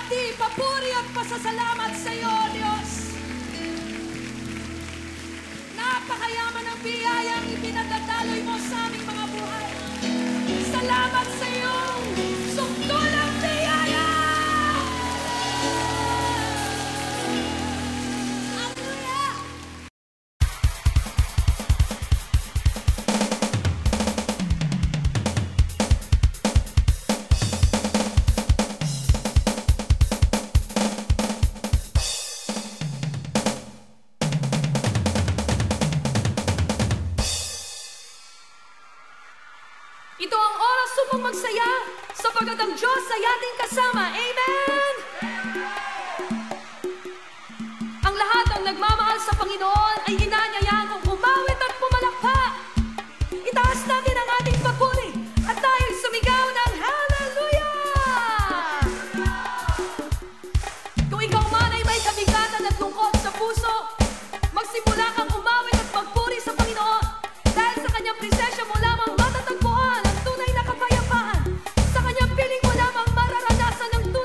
pagbubati, papuri at pasasalamat sa iyo, Diyos. Napakayaman ng biyayang ipinagdadaloy mo sa aming mga buhay. Salamat sa iyong sukdulang biyaya! Ito ang oras upang magsaya sapagkat ang Diyos ay ating kasama. Amen! Ang lahat ng nagmamahal sa Panginoon ay inaanyayahan kong umawit at pumalakpak. Itaas natin ang ating papuri at tayo sumigaw ng Hallelujah! Kung ikaw man ay may kabigatan at lungkot sa puso, magsimula kang umawit at magpuri sa Panginoon dahil sa kanyang presensya mo lamang matatagpuan ang tunay na kapayapaan. Sa kanyang piling mo lamang mararanasan ang tunay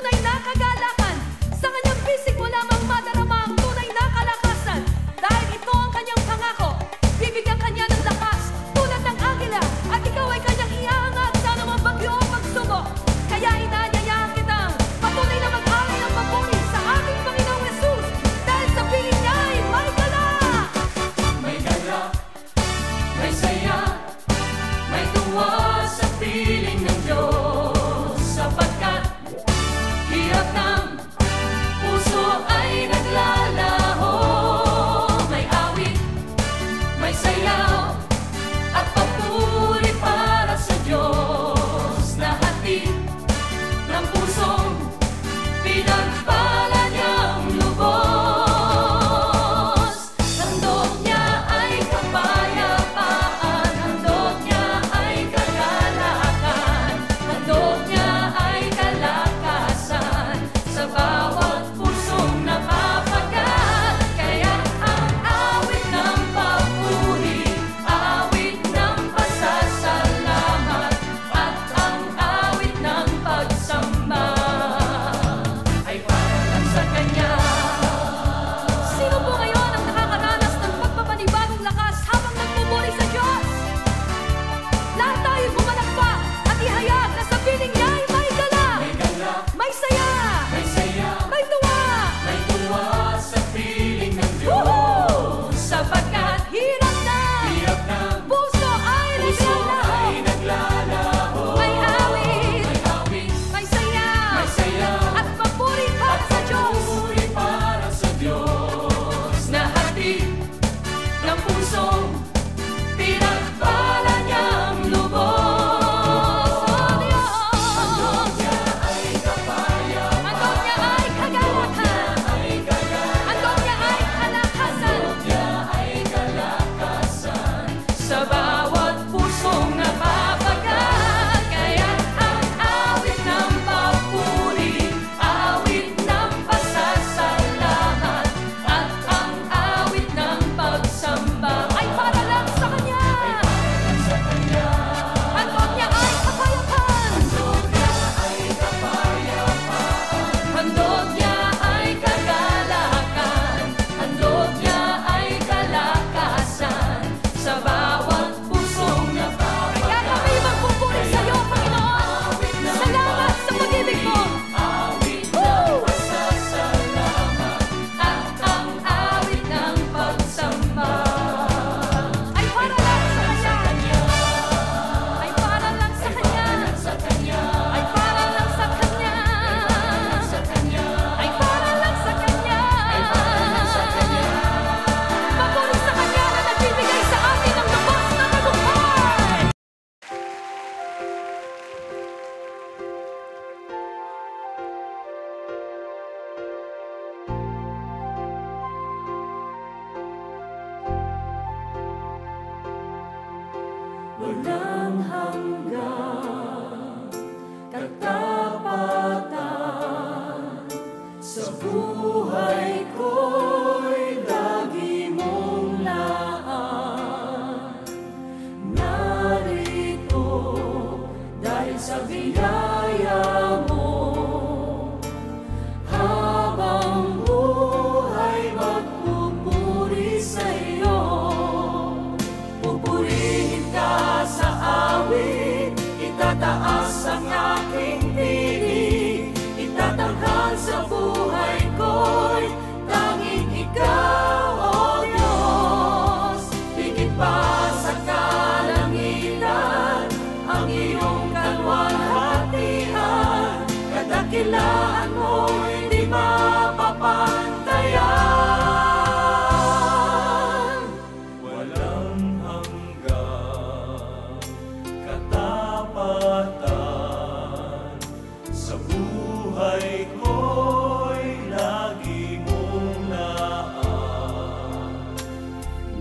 buhay ko'y lagi mong naan.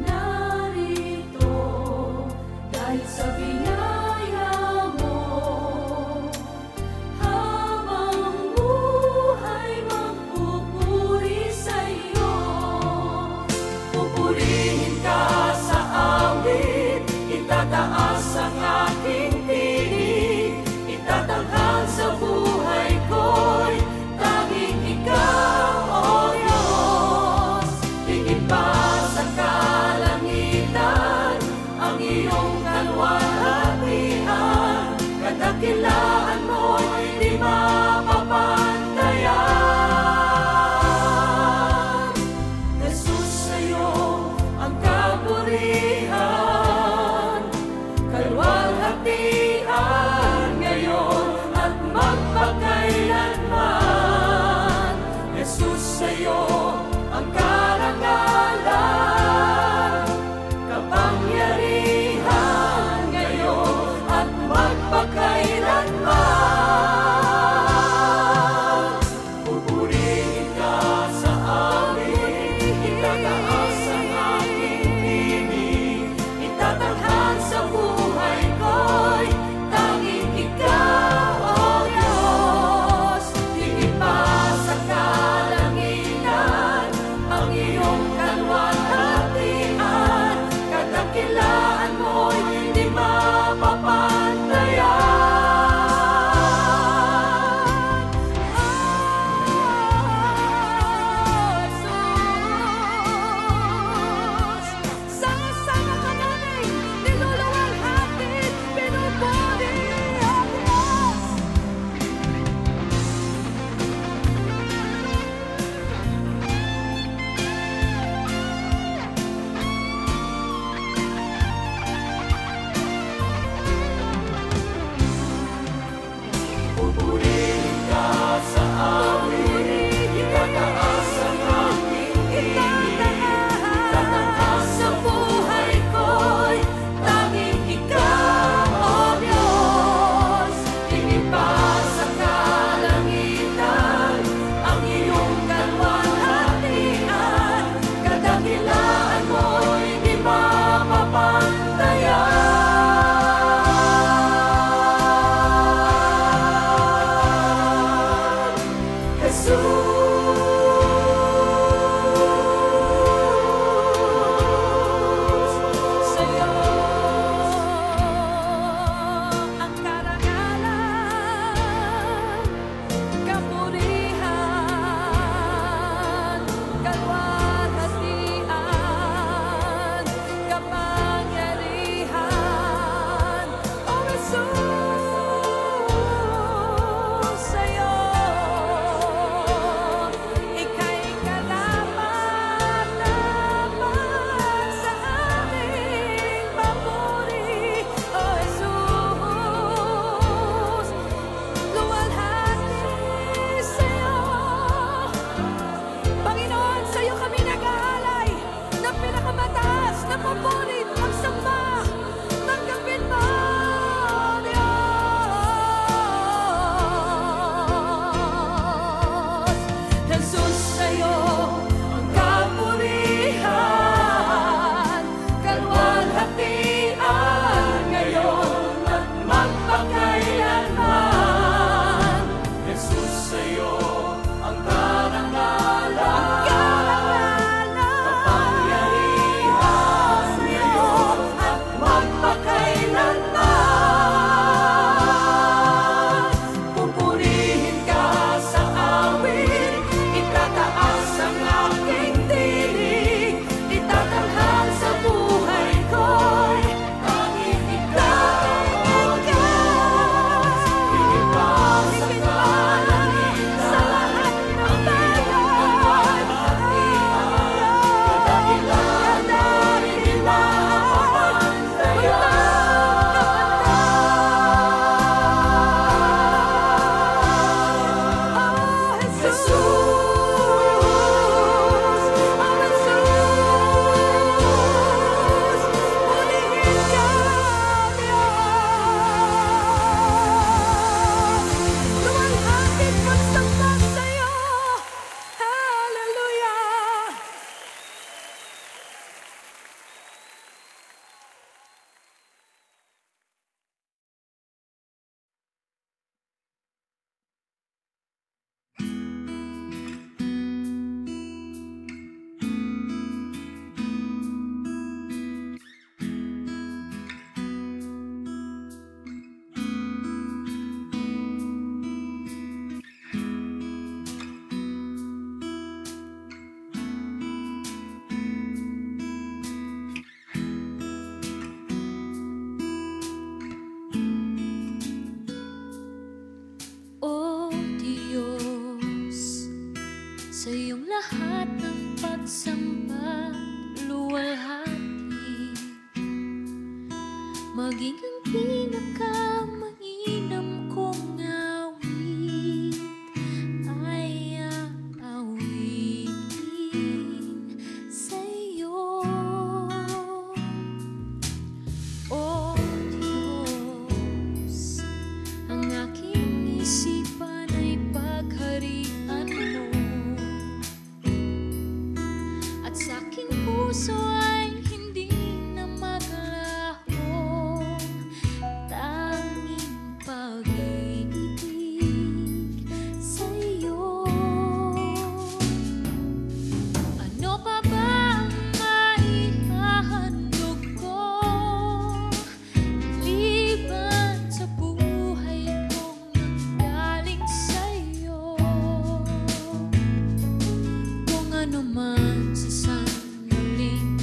Narito dahil sa biyaya mo, habang buhay magpupuri sa'yo. Pupurihin ka sa awit, itataas ang aking tinig, itatanghal sa buhay ko'y tanging ikaw, O Diyos. Higit pa sa kalangitan, ang iyong kalwalhatian, kadakilaan mo'y di mapapantayan. Jesus, sa'yo ang kaburihan, kalwalhatian ngayon at magpakailanman. Jesus, sa'yo ang karangalan, kapangyarihan ngayon at magpakailanman. Pupurihin ka sa awit, itataas ang aking tinig, itatanghal sa buhay ko'y tanging ikaw, O Diyos. Higit pa sa kalangitan, ang iyong kalwalhatian, kadakilaan mo'y di mapapantayan. Jesus, sama-sama ka namin niluluwalhati, pinupuri ang Diyos. Pupurihin ka sa awit, itataas ang aking tinig, Itatanghal sa buhay ko'y tanging ikaw, O Diyos. Higit pa sa kalangitan, ang iyong kalwalhatian, kadakilaan mo'y di mapapantayan. Jesus, sa'yo ang karangalan, kapurihan, kalwalhatian, kapangyarihan. O Jesus, sa'yo ika'y karapat-dapat sa aming papuri. O Jesus, luwalhati sa'yo. Panginoon, sa'yo kami nag-aalay ng pinakamataas na papuri ang samba. Tanggapin mo, Diyos. Jesus, sa'yo ang kapurihan, kalwalhatian ngayon at magpakailanman. Jesus, sa'yo ang karangalan, kapangyarihan ngayon at magpakailanman. Pupurihin ka sa awit, itataas ang aking tinig, itatanghal sa buhay ko'y tanging ikaw, O Diyos. higit pa sa Higit pa sa lahat ng bagay, kadakilaan mo'y di mapapantayan. Luwalhati sa iyong lahat ng pagsamba, luwalhati, maging ang pinakamainam kong awit ay aawitin sa'yo. O Diyos, ang aking isipan ay pagharian mo, at sa aking puso ay hindi na maglaho tanging pag-ibig sa'yo. Ano pa ba ang maihahandog ko liban sa buhay kong nanggaling sa'yo? Kung ano man sa sandaling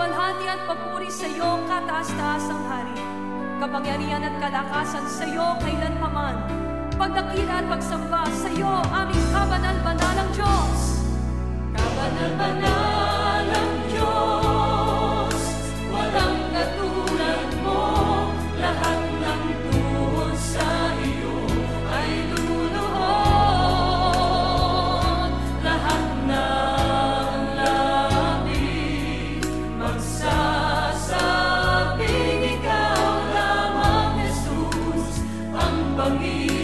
luwalhati at papuri sa iyo, kataas-taasang hari. Kapangyarihan at kalakasan sa iyo kailanpaman. Pagdakila at pagsamba sa iyo, aming kabanal-banalang Diyos. Kabanal-banalang Diyos, walang katulad mo, lahat ng tuhod sa iyo ay luluhod, lahat ng labi magsasabing ikaw lamang, Jesus, ang Panginoon.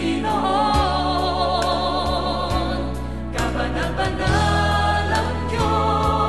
Kabanal-banalang Diyos,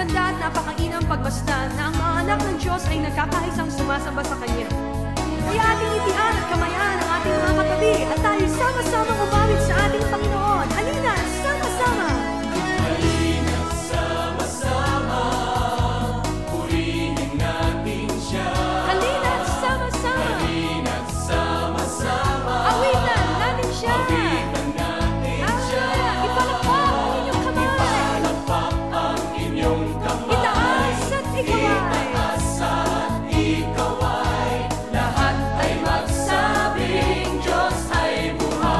napakaganda at napakainam pagmasdan na ang mga anak ng Diyos ay nagkakaisang sumasamba sa Kanya. Kaya ating itian at kamayan ang ating mga katabi at tayo sama-samang umawit sa ating Panginoon. Halina, sama-sama! Halina't sama-sama. Awitan natin siya. Ipalakpak ang inyong kamay. Itaas at ikaway. Lahat ay magsabing Diyos ay buhay.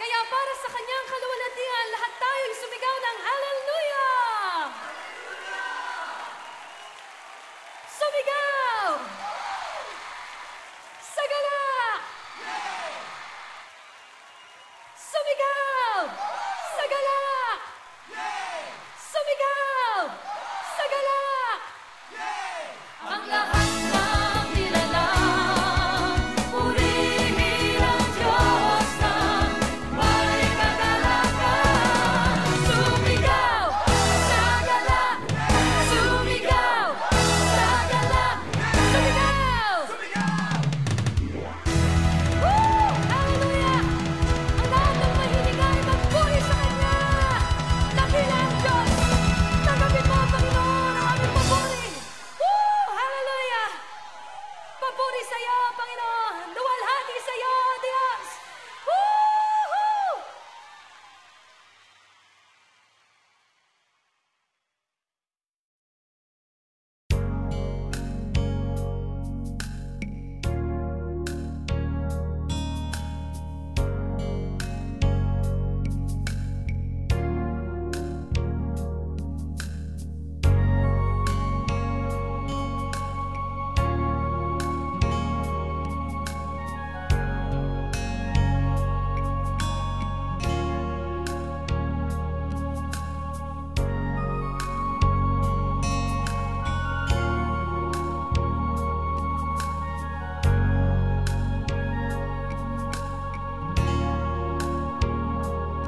Kaya para sa kanyang kaluwalhatian, lahat tayo'y sumigaw ng Hallelujah! Sumigaw! Sagala! Sumigaw! Sagala! Sumigaw! Sagala! Ang lahat ng nilalang, purihin ang Diyos na may kagalakan. Sumigaw, sagala, sumigaw, sagala, sumigaw! Woo! Hallelujah! Ang lahat ng mahilig ay magpuri sa Kanya. Dakila ang Diyos. Tanggapin mo, Panginoon, ang aming papuri. Woo! Hallelujah! Papuri sa iyo, Panginoon. Luwalhati sa iyo, Diyos. Woo-hoo!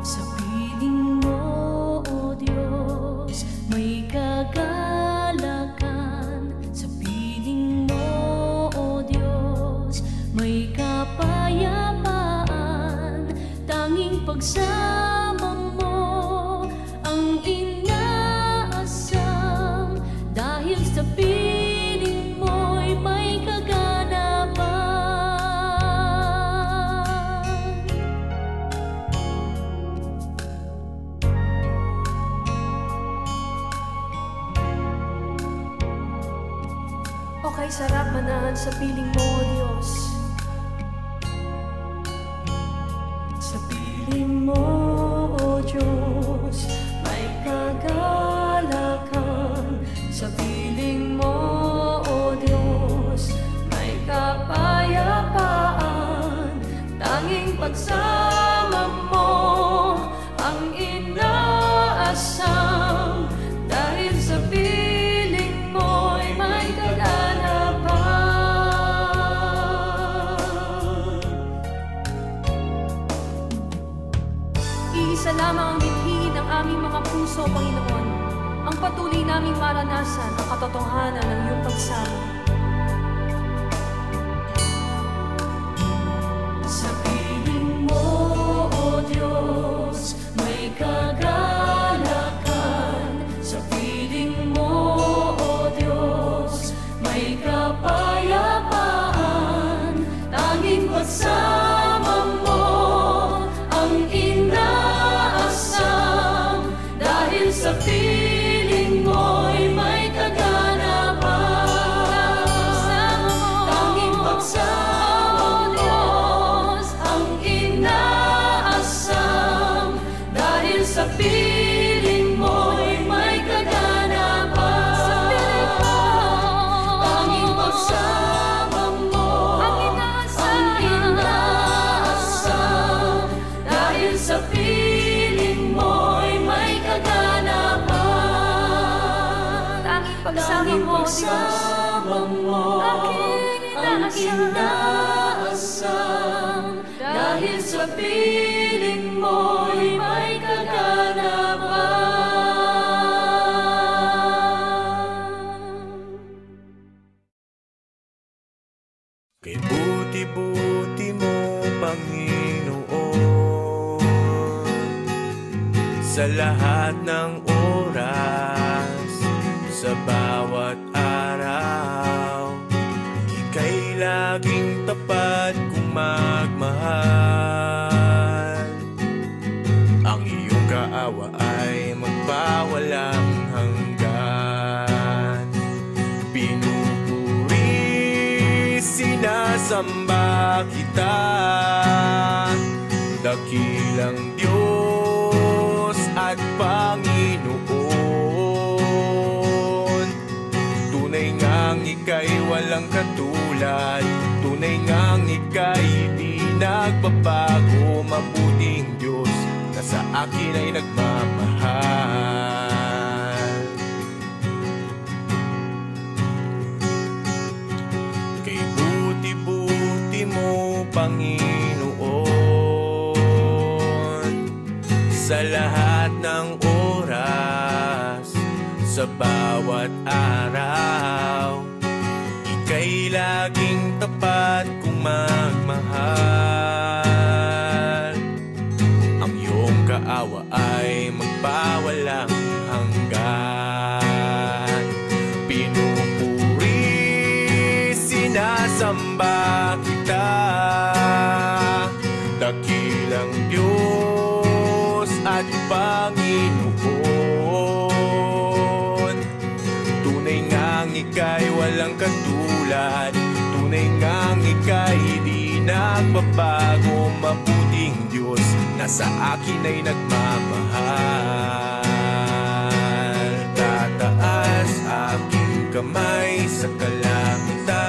Sa piling mo, O Diyos, may kagalakan. Sa piling mo, O Diyos, may kapayapaan. Tanging pagsama mo ang inaasam. Dahil sa piling mo'y may kaganapan. Okay, sarap manahan sa piling mo, O Diyos. Sa piling mo, O Diyos, may kagalakan. Sa piling mo, O Diyos, may kapayapaan. Tanging pagsama mo ang inaasam. Dahil sa piling mo'y may kaganapan. Iisa lamang ang binhi ng aming mga puso, Panginoon. Ang patuloy naming maranasan ang katotohanan ng iyong pagsama. Sa piling mo, O Diyos, may kagalakan. Sa piling mo, O Diyos, may kapayapaan. Tanging pagsama mo ang inaasam. Dahil sa piling mo'y may kaganapan. Tanging pagsama mo ang inaasam. Dahil sa piling mo'y may kaganapan. Tanging pagsama mo ang inaasam. Dahil sa piling mo'y may kaganapan. Tanging pagsama mo, Diyos. Ang inaasam. Dahil sa piling mo'y may kaganapan. Kay buti-buti mo, Panginoon, sa lahat ng oras, sa bawat araw. Ika'y laging tapat kung magmahal. Ang iyong kaawa ay magpawalang hanggan. Pinupuri, sinasamba kita, dakilang Diyos at Panginoon. Tunay ngang ika'y walang katulad, tunay ngang ika'y di nagbabago. Mabuting Diyos na sa akin ay nagmamahal. Kay buti-buti mo, Panginoon, sa lahat ng oras, sa bawat araw, ika'y laging tapat kung magmahal. Ang iyong kaawa ay magpawalang hanggan. Pinupuri, sinasamba kita, dakilang Diyos at Panginoon. Tunay ngang ika'y walang katulad, tunay ngang ika'y di nagbabago. Mabuting Diyos na sa akin ay nagmamahal. Tataas aking kamay sa kalangitan,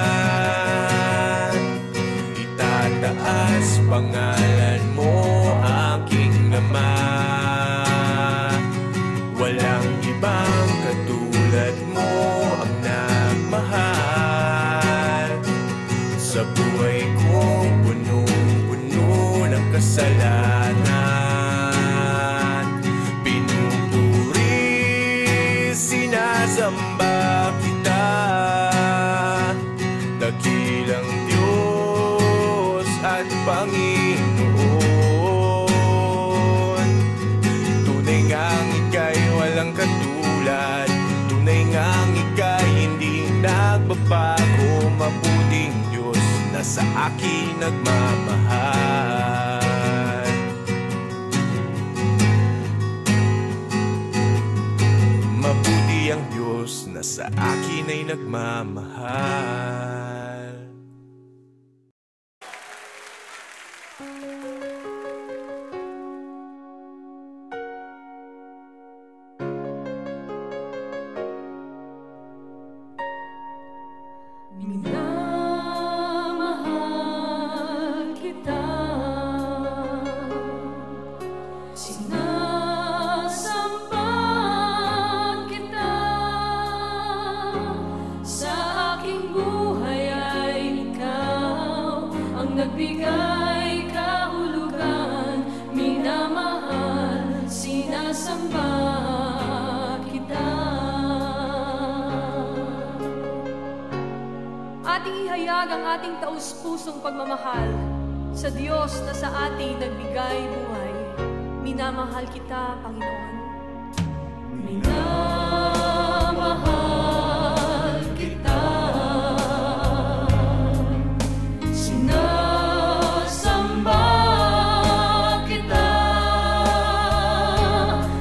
itataas pangalan mo, aking Ama. Walang ibang katulad mo ang nagmahal sa buhay kong punong-puno ng kasalanan. Pinupuri, sinasamba kita, dakilang Diyos at Panginoon. Tunay ngang ika'y walang katulad, tunay ngang ika'y hindi nagbabago. Mabuting Diyos na sa akin nagmamahal. Mabuti ang Diyos na sa akin ay nagmamahal. Minamahal kita, sinasamba kita, sa aking buhay ay ikaw ang nagbigay kahulugan. Minamahal, sinasamba kita. Ating ihayag ang ating taus-pusong pagmamahal sa Diyos na sa ating nagbigay buhay. Minamahal kita, Panginoon. Minamahal kita, sinasamba kita,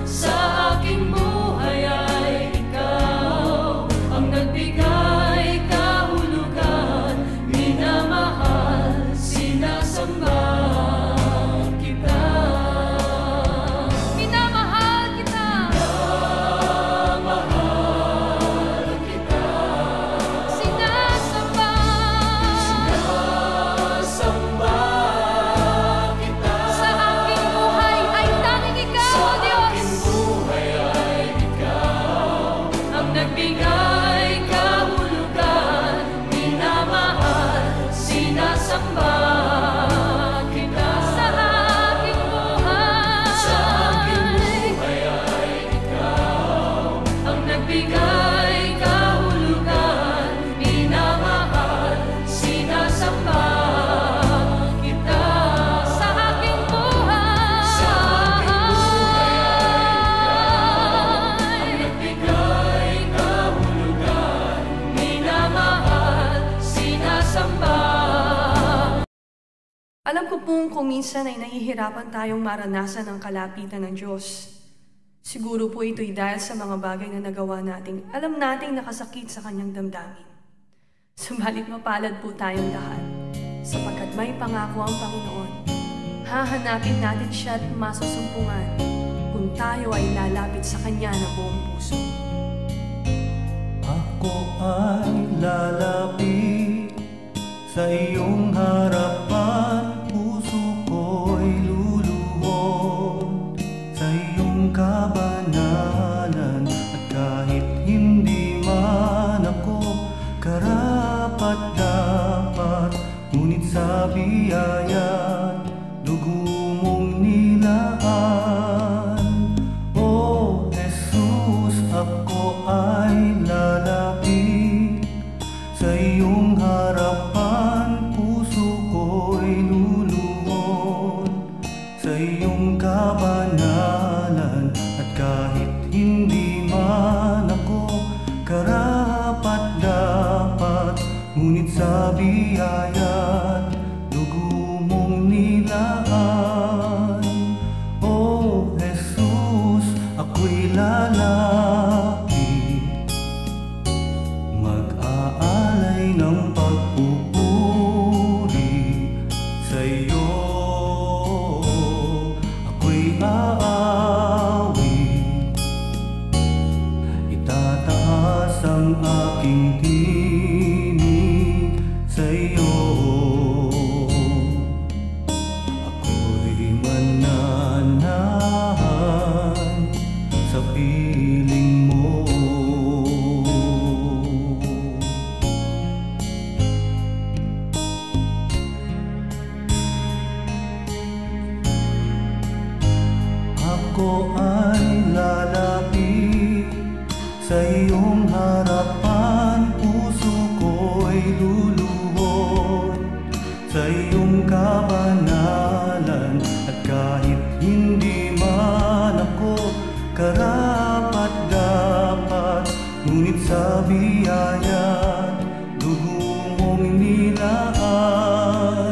sa aking buhay ay ikaw ang nagbigay kahulugan. Minamahal, sinasamba kita. Minamahal kita. Minamahal kita, Sinasamba. sinasamba kita, Sa aking buhay ay tanging ikaw, O Diyos. buhay ay ikaw ang nagbigay kahulugan. Minamahal, sinasamba kita. Sa aking buhay. Sa aking buhay ay ikaw ang nagbigay kahulugan. Minamahal, sinasamba kita. Sa aking buhay. Sa aking buhay ay ikaw ang nagbigay kahulugan. Minamahal, sinasamba. Alam ko pong kung minsan ay nahihirapan tayong maranasan ang kalapitan ng Diyos. Siguro po ito'y dahil sa mga bagay na nagawa nating alam nating nakasakit sa kanyang damdamin. Subalit mapalad po tayong lahat, sapagkat may pangako ang Panginoon. Hahanapin natin siya at masusumpungan kung tayo ay lalapit sa Kanya ng buong puso. Ako ay lalapit sa iyong harapan, puso ko'y luluhod sa iyong kabanalan. At kahit hindi man ako karapat-dapat, ngunit sa biyaya dugo mong nilaan. O Jesus, ako ay lalapit sa iyong harapan, puso ko'y luluhod sa iyong kabanalan. At kahit hindi man ako karapat-dapat, ngunit sa biyaya't dugo mong nilaan. O Jesus, ako'y lalapit, mag-aalay ng pagpupuri sa iyo. Ako'y aawit, itataas ang aking tinig sa iyo. Ako'y mananahan sa piling mo. Ako ay lalapit sa iyong harapan, puso ko'y luluhod sa iyong kabanalan. At kahit hindi man ako karapat-dapat, ngunit sa biyaya dugo mong nilaan.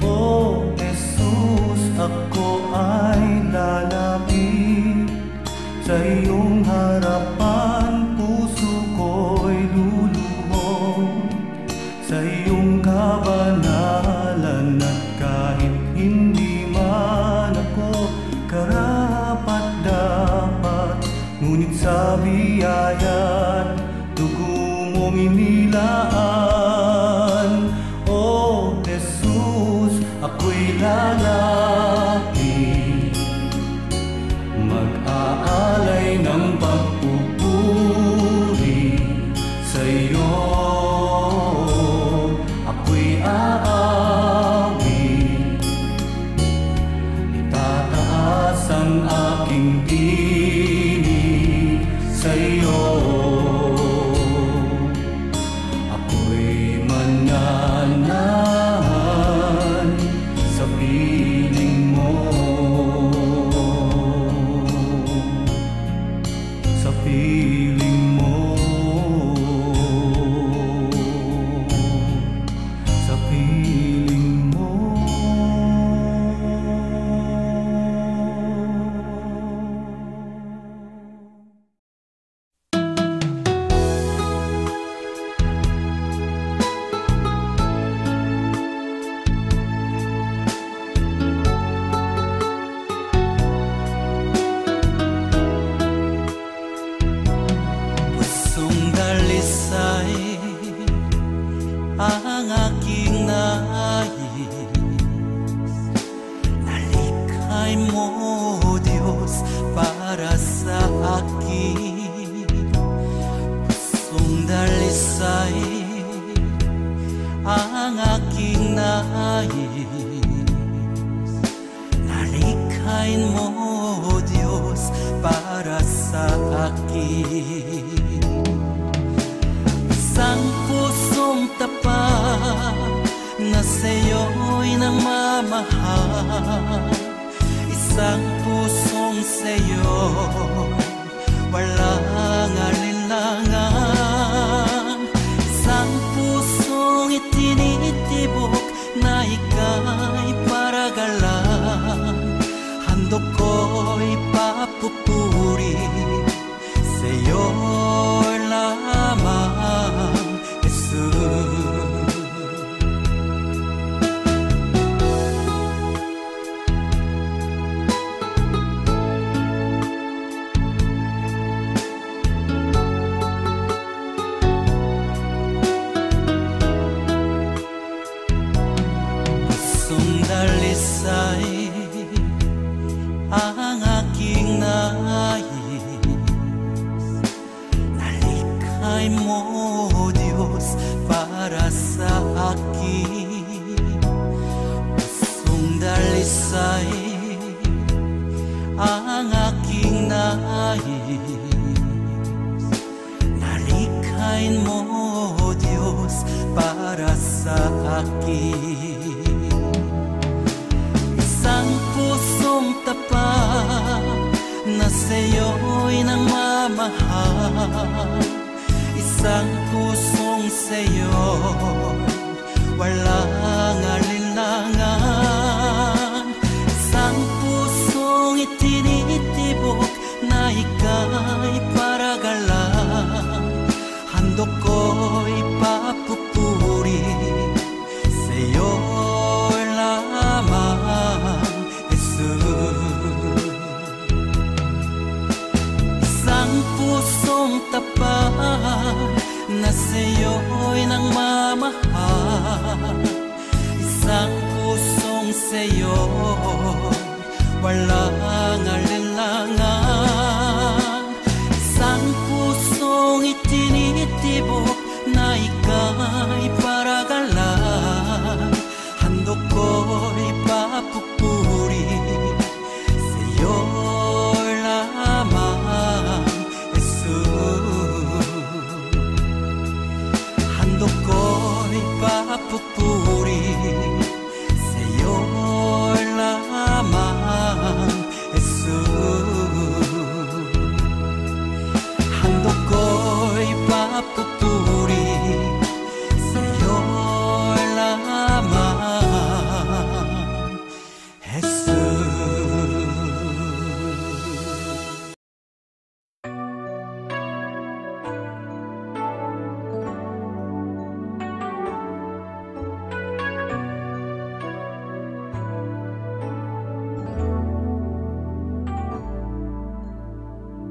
O Jesus, ako ay lalapit sa iyong harapan, puso ko'y luluhod sa iyong kabanalan. At kahit hindi man ako karapat-dapat, ngunit sa biyaya't dugo mong inilaan. O Jesus, ako'y lalapit, mag-aalay ng pagpupuri sa iyo. Ako'y aawit, itataas ang aking tinig sa iyo. Ako'y mananahan sa piling mo, sa piling mo, sa piling mo. Pusong dalisay ang aking nais, nalikhay mo, Diyos, para sa akin. Pusong dalisay ang aking nais, nalikhay mo, Diyos, para sa akin. Isang pusong tapat na sa'yo'y namamahal, isang pusong sa'yo'y walang alinlangan, isang pusong itinitibok na ika'y paragalan. Handog ko'y papupuri sa'yo lamang, Jesus. nais nalikhain mo, O Diyos, para sa akin. Isang pusong tapat na sa'yo'y nangmamahal, isang pusong sa'yo'y walang alinlangan, isang pusong itinitibok na ika'y paragalang, handog ko'y papupuri sa'yo lamang, Jesus. Isang pusong tapat na sa'yo'y nangmamahal, isang pusong sa'yo'y walang alinlangan, isang pusong itinitibok na ika'y paragalang, handog ko'y papupuri sa'yo lamang, Jesus. Handog ko'y papupuri sa'yo lamang, Jesus. Handog ko'y papupuri sa'yo lamang, Jesus.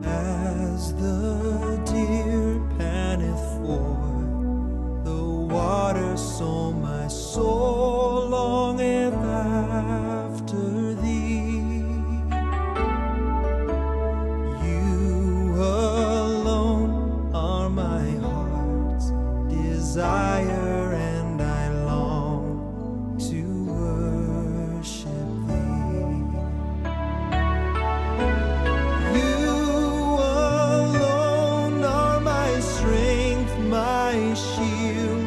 As the deer panteth for the water, so my soul longeth after thee. You alone are my heart's desire, and I long to worship thee. You alone are my strength, my shield.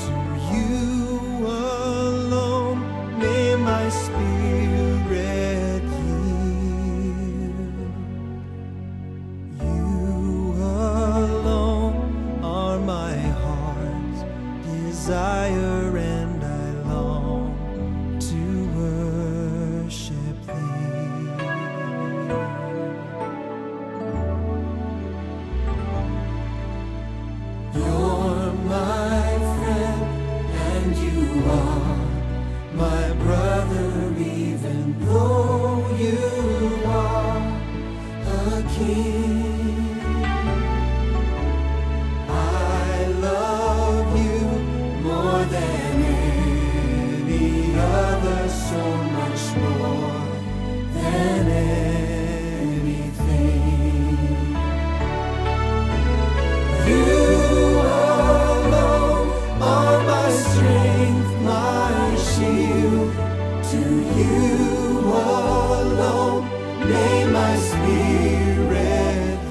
To you alone may my spirit yield. You alone are my heart's desire, and I long to worship thee. You're my friend, and you are my brother, even though you are a king. I love you more than any other, so much more than anything. You alone are my strength, my shield. To you alone may my spirit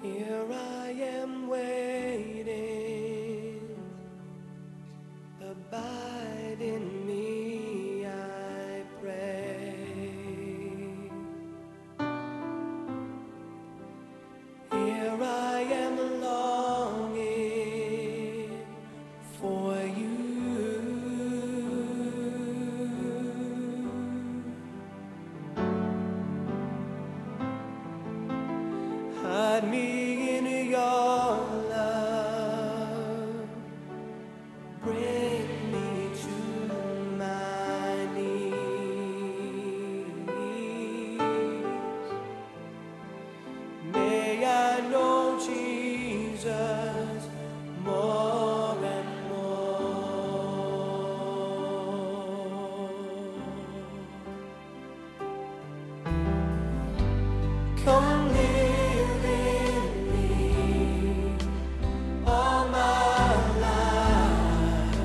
Here I am waiting, abide in me, I pray. Here I am longing for you. Hide me in your love, bring me to my knees. May I know Jesus more and more. Come live in me all my life.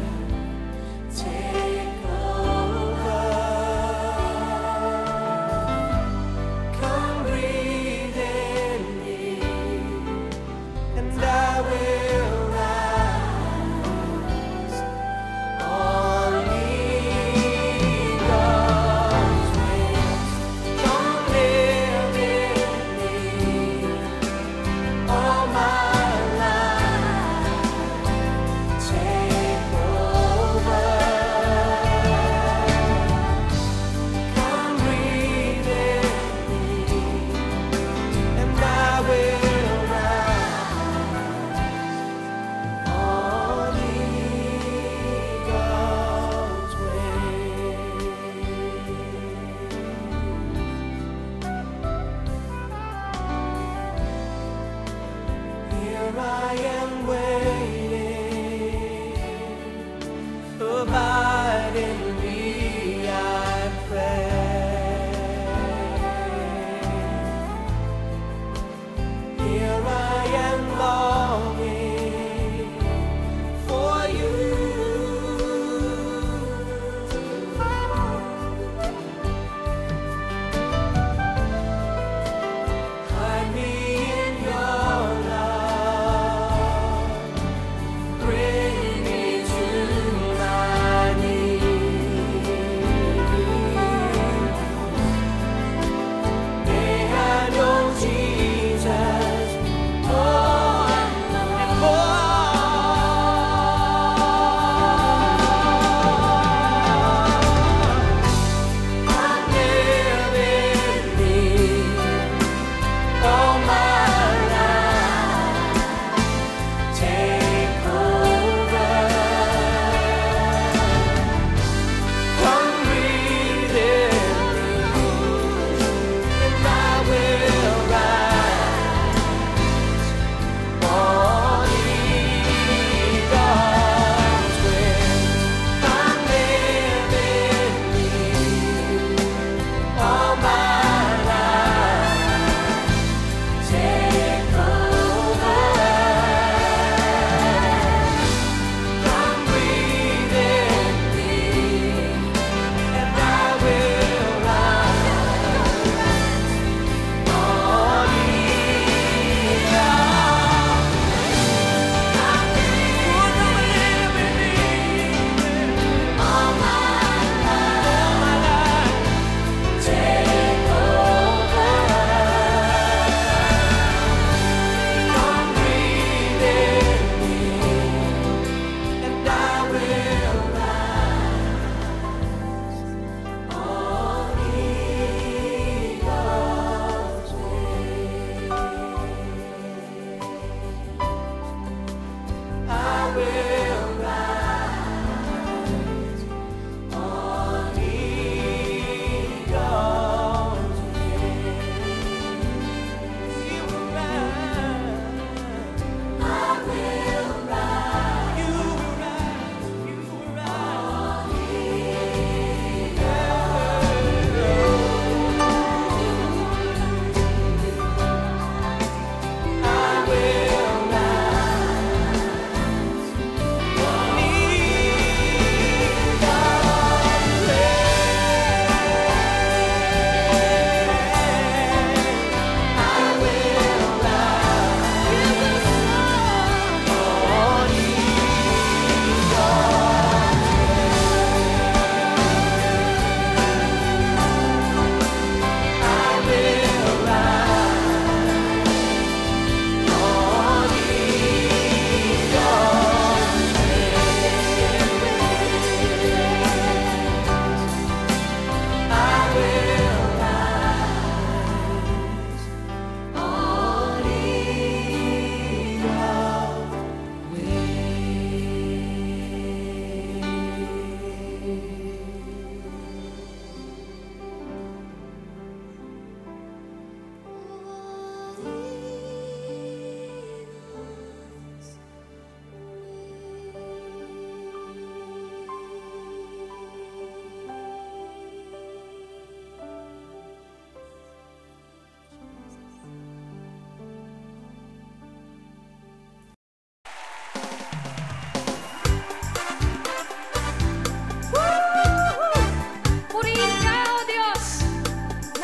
Take over. Come breathe in me, and I will rise on eagle's wings. Come live in me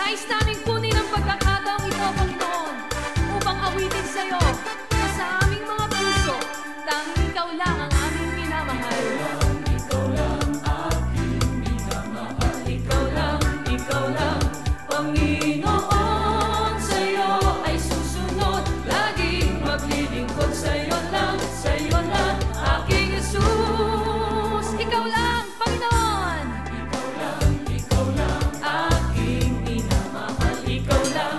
Nais namin kunin ang pagkakataong ito, Panginoon, upang awitin sa'yo na sa aming mga puso, tanging ikaw lang ang aming minamahal. Ikaw lang aking minamahal. Ikaw lang, Panginoon, sa'yo ay susunod, laging maglilingkod sa'yo lang, aking Jesus. Ikaw lang, Panginoon. Ikaw lang, aking minamahal. Ikaw lang,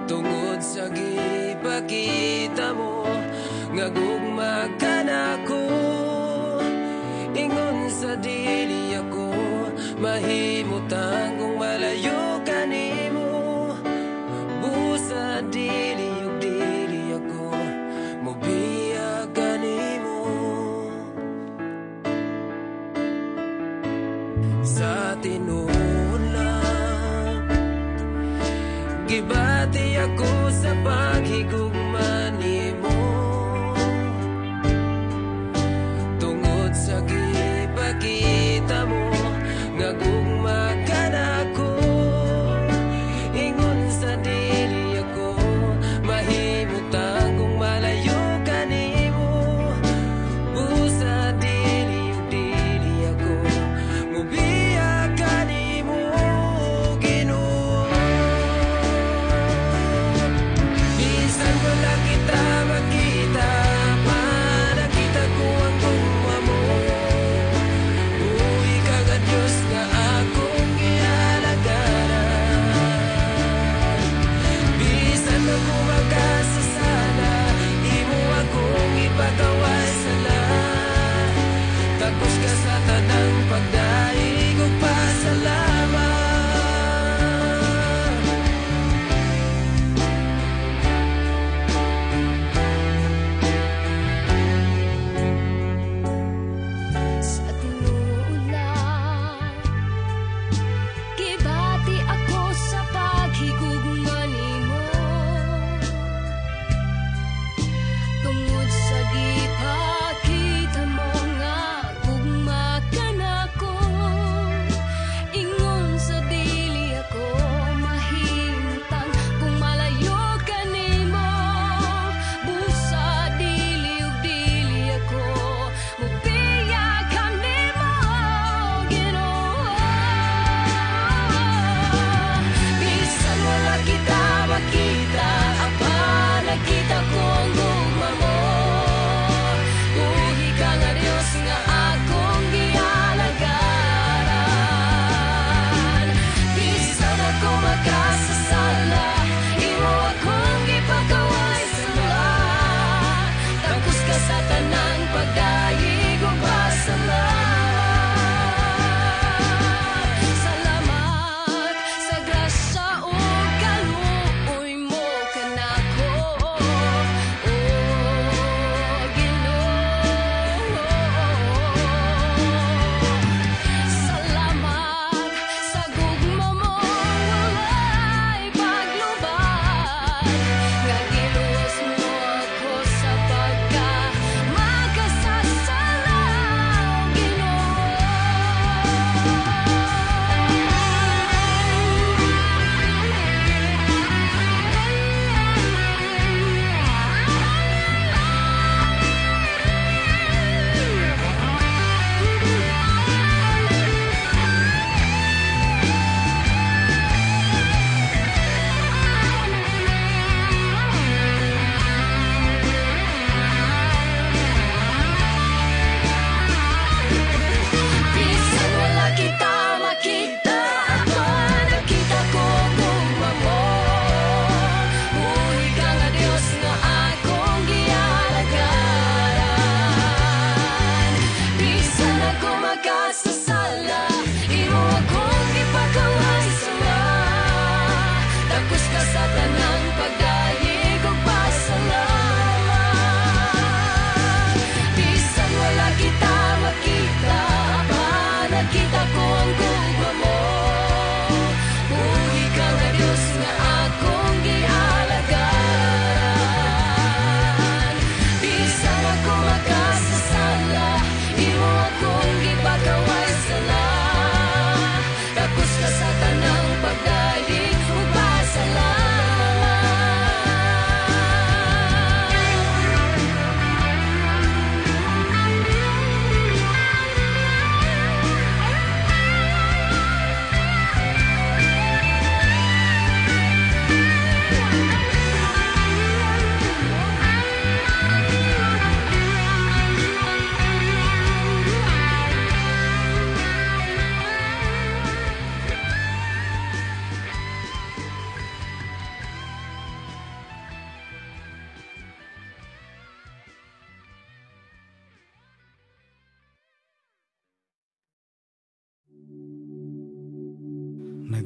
Tungod sa gipakita mo nga gugma ka nako, ingon sa dili ako mahimutang kung malayo ka nimo. Busa dili ug dili ako mobiyag ka nimo. Sa tinuod lang gibati ako sa paghigugma nimo. Tungod sa gipakita mo nga gugma ka nako, ingon sa dili ako mahimutang kung malayo ka nimo. Busa dili ug dili ako mobiyag ka nimo, Ginoo. Bisan wala kita makita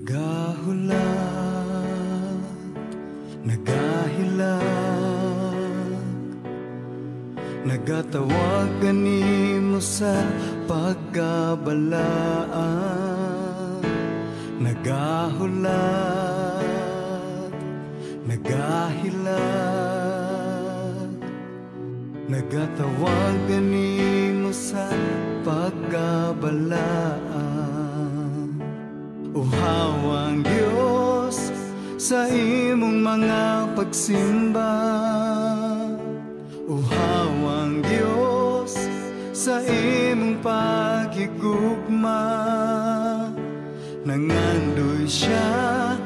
Nagahulat, nagahilag, nagatawag kanimo sa pagkabalaan. Nagahulat, nagahilag, nagatawag kanimo sa pagkabalaan. Uhawang Diyos sa imong mga pagsimba. Uhawang Diyos sa imong paghigugma. Nangandoy siya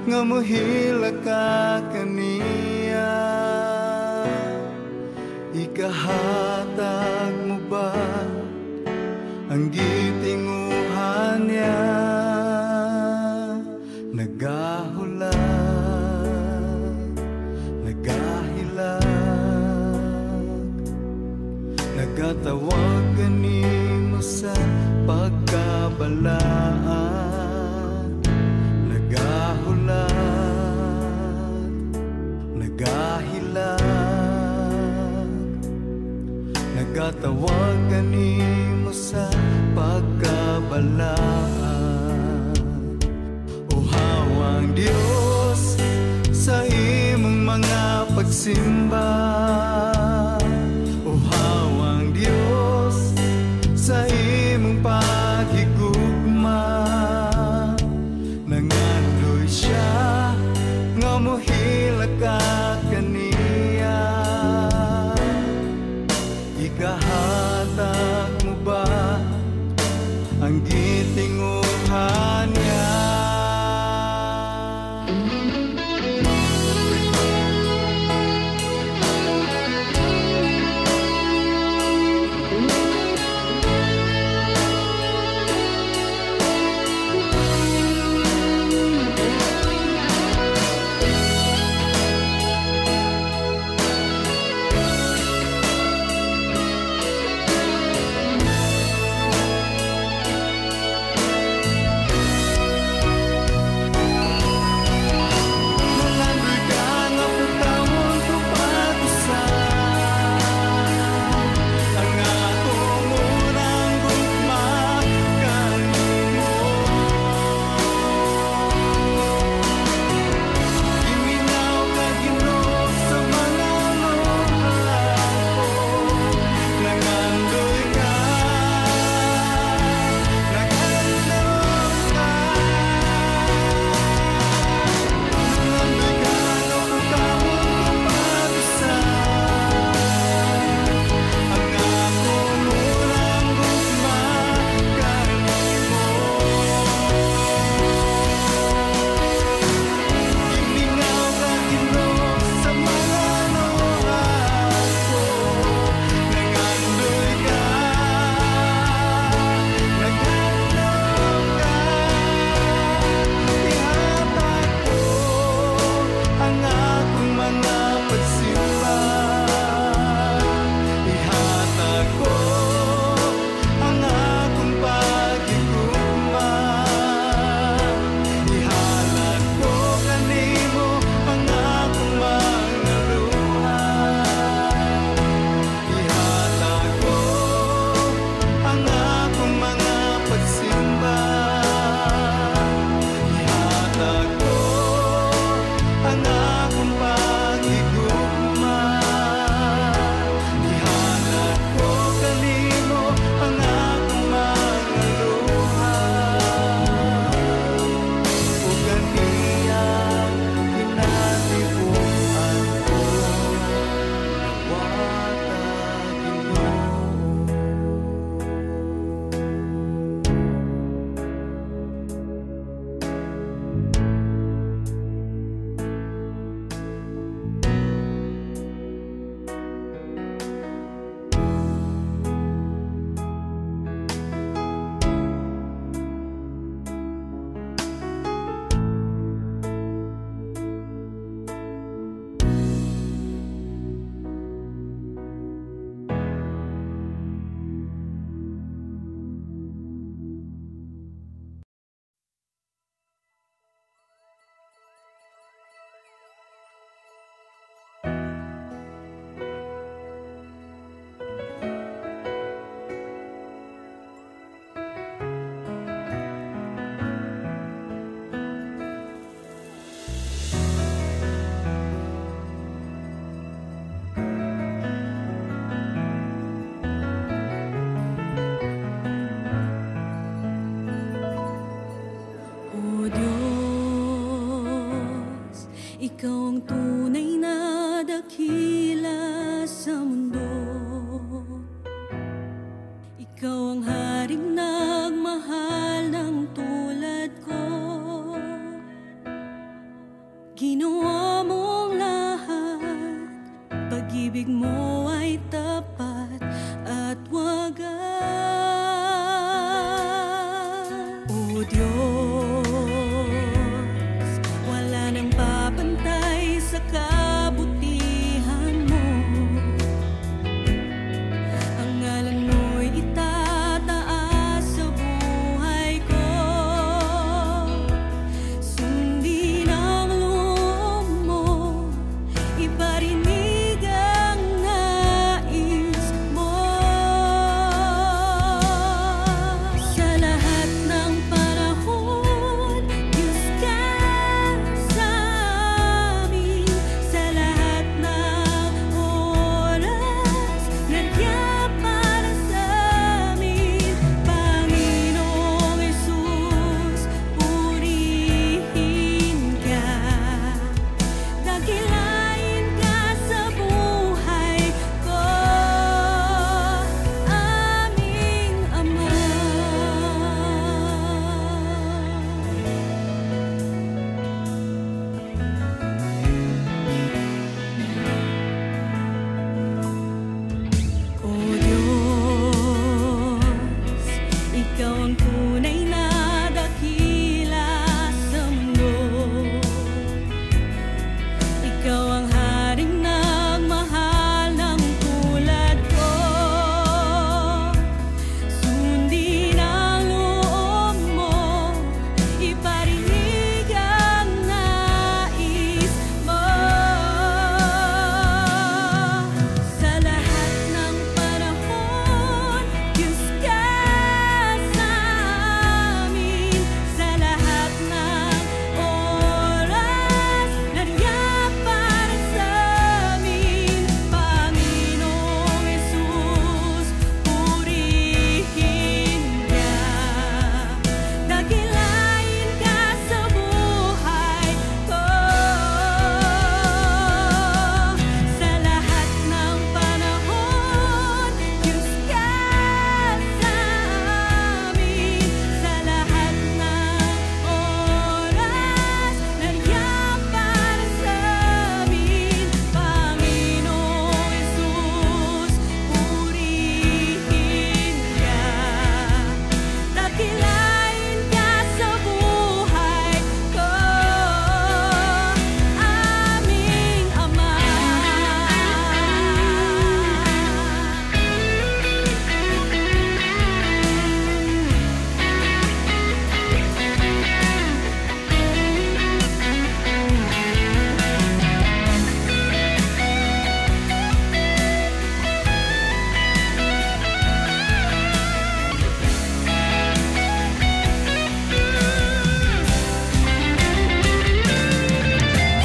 nga mohila ka kaniya. Ikahatag mo ba ang gitinguhan niya? Nagahulat, nagahilag, nagatawag kanimo sa pagkabalaan. Nagahulat, nagahilag, nagatawag kanimo sa pagkabalaan. Uhawang Diyos sa imong mga pagsimba. Uhawang Diyos sa imong paghigugma. Nangandoy siya nga mohila ka kaniya. Ikahatag mo ba ang gitinguhan niya? Anak ikaw ang tunay na dakila sa mundo. Ikaw ang haring nagmahal ng tulad ko. Ginawa mong lahat, pag-ibig mo ay tapat at wagas. O Diyos, wala nang papantay sa kabutihan mo. Ang ngalan mo'y itataas sa buhay ko. Sundin ang loob mo, iparinig ang nais mo. Sa lahat ng panahon, Diyos ka sa amin. Sa lahat ng oras, nandiyan para sa amin. Panginoong Jesus, purihin ka. Dakilain ka sa buhay ko, aming Ama. O Diyos, ikaw ang tunay na dakila sa mundo. Ikaw ang haring nagmahal ng tulad ko. Sundin ang loob mo, iparinig ang nais mo. Sa lahat ng panahon, Diyos ka sa amin. Sa lahat ng oras, nandiyan para sa amin. Panginoong Jesus, purihin ka. Dakilain ka sa buhay ko. Sa lahat ng panahon, Diyos ka sa amin. Sa lahat ng oras, nandiyan para sa amin. Panginoong Jesus, purihin ka. Dakilain ka sa buhay ko, aming Ama.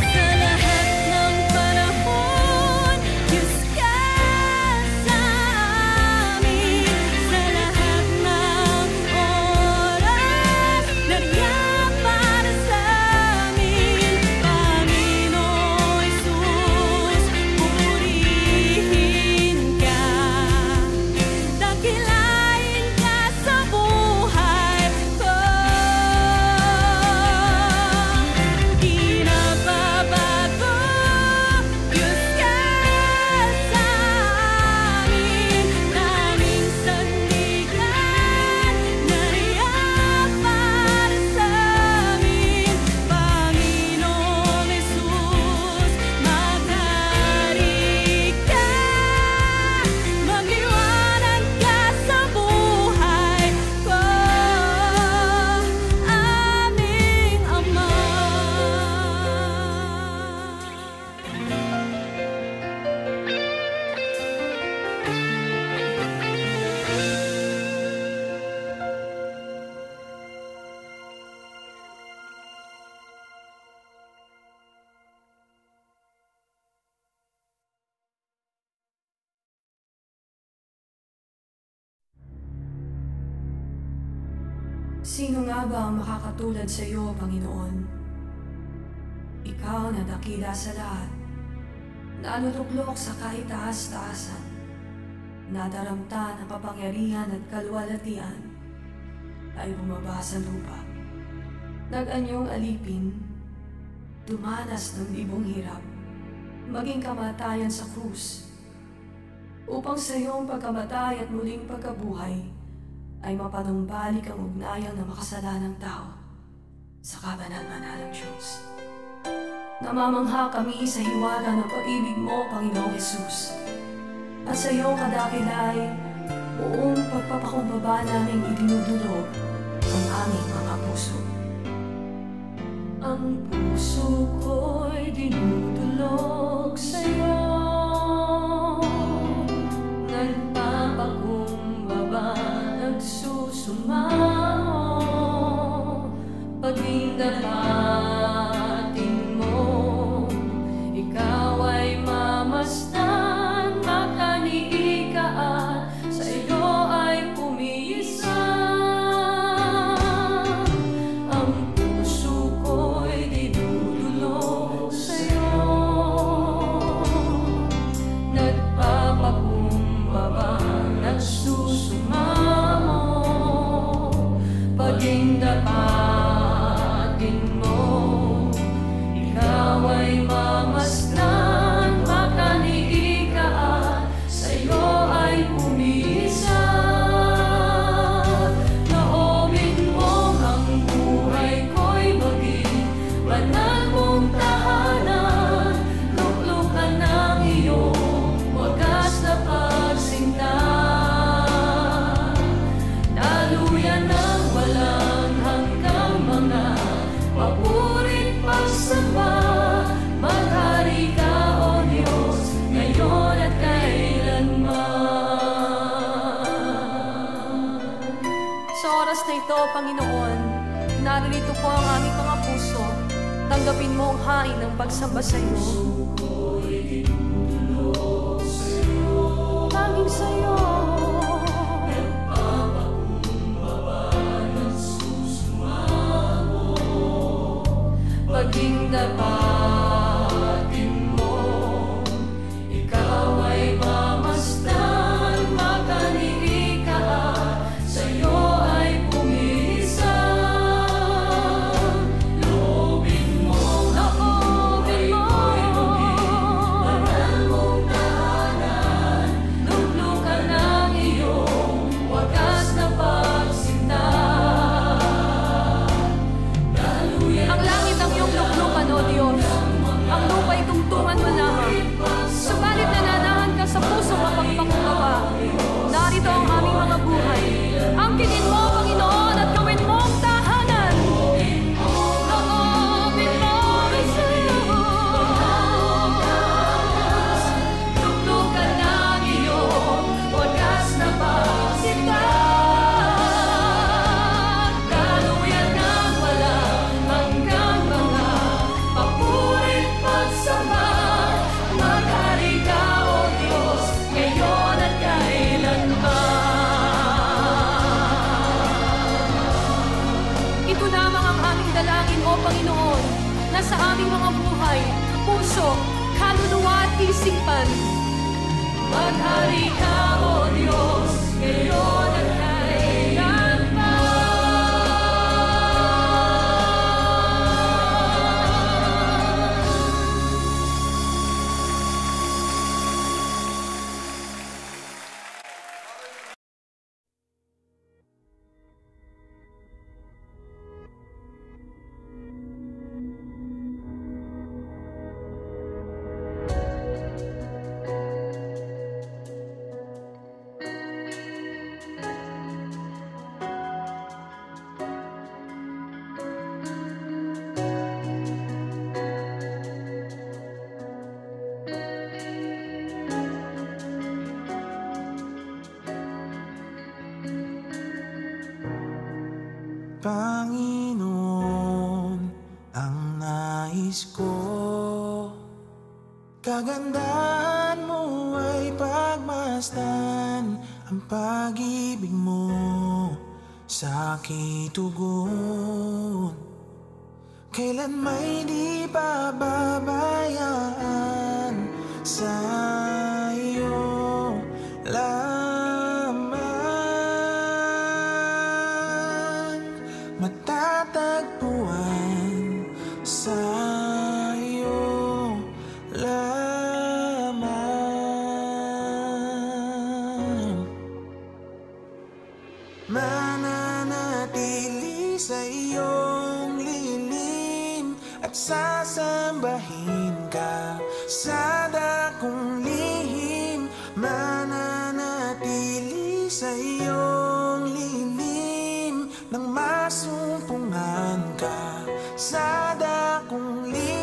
Sa lahat ng panahon, Diyos ka sa amin. Sa lahat ng oras, nandiyan para sa amin. Panginoong Jesus, purihin ka. Dakilain ka sa buhay ko. Di nagbabago, Diyos ka sa amin. Naming sandigan, nariyan para sa amin. Panginoong Jesus, maghari ka. Magliwanag ka sa buhay ko, aming Ama. Sino nga ba ang makakatulad sa iyo, Panginoon? Ikaw na dakila sa lahat, nanutuklok sa kaitaas-taasan, nadaramta na kapangyarihan at kaluwalhatian, ay bumaba sa lupa. Nag-anyong alipin, dumanas ng libong hirap, maging kamatayan sa krus, upang sa iyong pagkamatay at muling pagkabuhay ay mapanumbalik ang ugnayang na makasalanang tao sa kabanal-banal ng Diyos. Namamangha kami sa hiwaga ng pag-ibig mo, Panginoong Hesus, at sa iyong kadakilay, buong pagpapakumbaba naming idinudulog ang aming mga puso. Ang puso ko'y dinudulog sa'yo, nagpapakumbaba, nagsusumamo, paging dapatin mo, ikaw ay mamasdan, makaniig ka at sa'yo ay pumiisa. Ang puso ko'y dinudulog sa'yo, nagpapakumbaba, nagsusumamo, paging dapatin mo, ikaw ay mamasdan, makaniig ka at sa'yo ay pumisa. Loobin mo ang buhay ko'y maging banal mong tahanan, luklukan ng iyong wagas na pagsinta. Daluyan ng walang hanggang mga papurit pagsamba, maghari ka, O Diyos, ngayon at kailanman. Sa oras na ito, Panginoon, naririto po ang aming mga puso. Tanggapin mo ang hain ng pagsamba sa iyo. Tanging sa iyo. Paging dapatin mo, ikaw ay mamasdan, makaniig ka at sa'yo ay pumisa. Loobin mo ang buhay ko'y maging banal mong tahanan, luklukan ng iyong wagas na pagsinta. Ang langit ang iyong luklukan, O Diyos. Ang lupa'y tungtungan mo lamang. Subalit nananahan ka sa pusong mapagpakumbaba. Narito ang aming mga buhay. Angkinin mo, Panginoon, at gawin mo ang tahanan. Loobin mo rin sa'yo. Luklukan ng iyong wagas na pagsinta. Daluyan ng walang hanggang mga papurit pagsamba, maghari ka, O Diyos, ngayon at kailanman. Ito lamang ang aming dalangin, O Panginoon, na sa aming mga buhay, puso, kaluluwa at isipan. Maghari ka, O Diyos, ngayon at kailanman. Panginoon, ang nais ko, kagandahan mo ay pagmasdan, ang pag-ibig mo sa aking tugon. kailan may di pababayaan sa iyo lamang, matatagpuan sa iyo lamang, mananatili sa iyong lilim at sasambahin ka sa dakong lihim, mananatili sa iyong lilim nang masumpungan ka sa dakong lihim.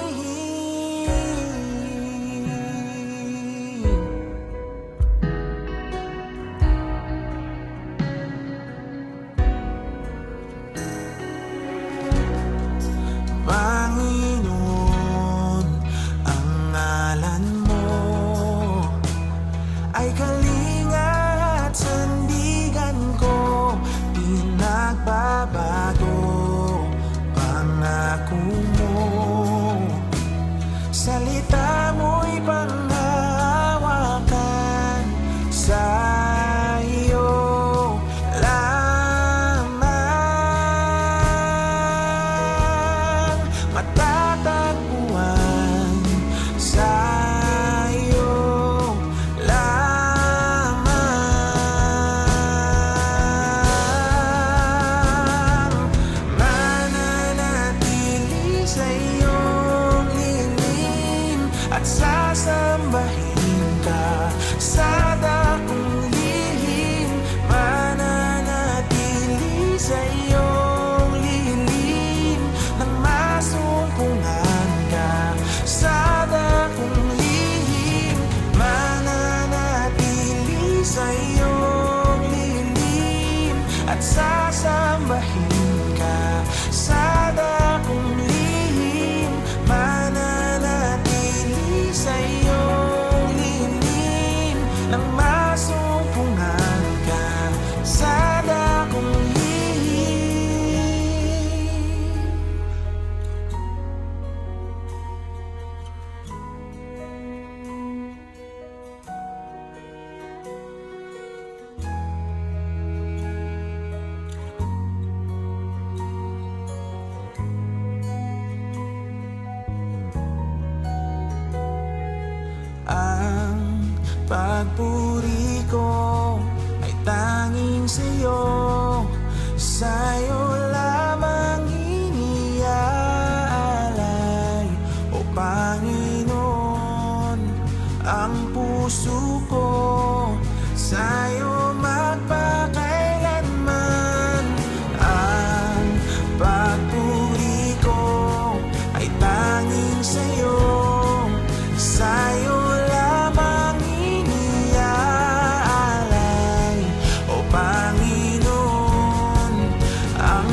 Panginoon, ang ngalan mo ay kalinga at sandigan ko, pinagbabago pangako mo. Salita mo'y panghahawakan sa iyo lamang, matatagpuan sa iyo lamang, mananatili sa iyong lilim at sasambahin ka sa dakong lihim, mananatili sa iyong lilim nang masumpungan ka sa dakong lihim, mananatili sa iyong lilim at sasambahin ka sa dakong lihim, mananatili sa iyong lilim nang masumpungan ka sa dakong lihim. Ang pagpuri ko ay tanging sa'yo, sa'yo lamang iniaalay, o Panginoon, ang puso ko sa'yo magpakailanman. Ang pagpuri ko ay tanging sa'yo, sa'yo lamang iniaalay, o Panginoon, ang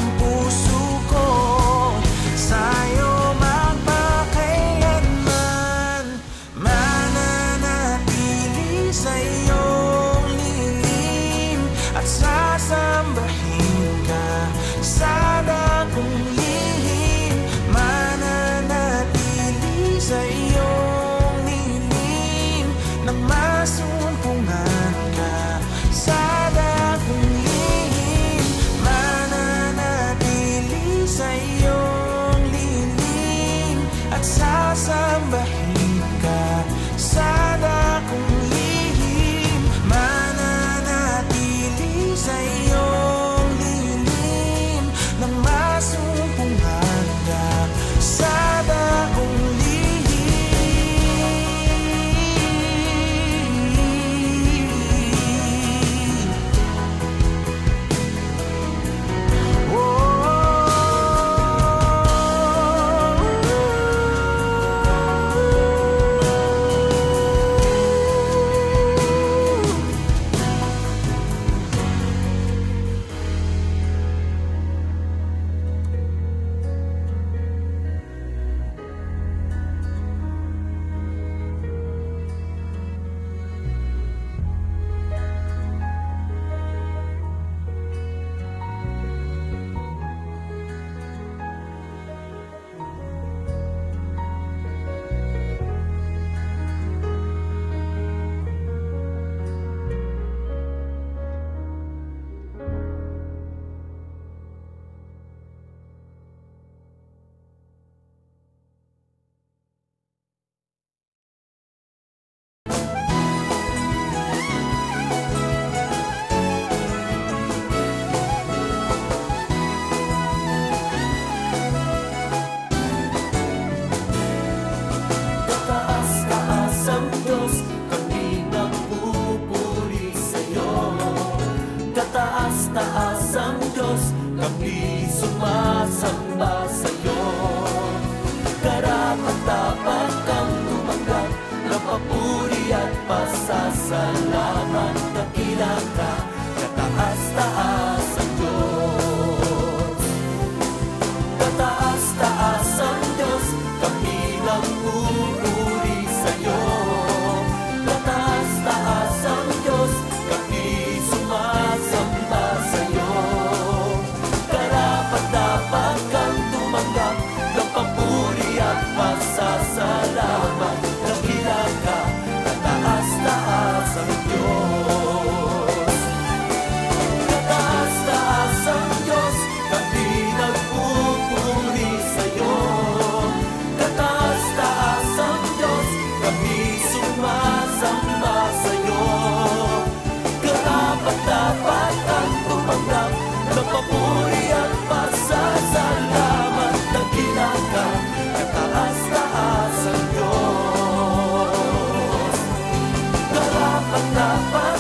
kapanapan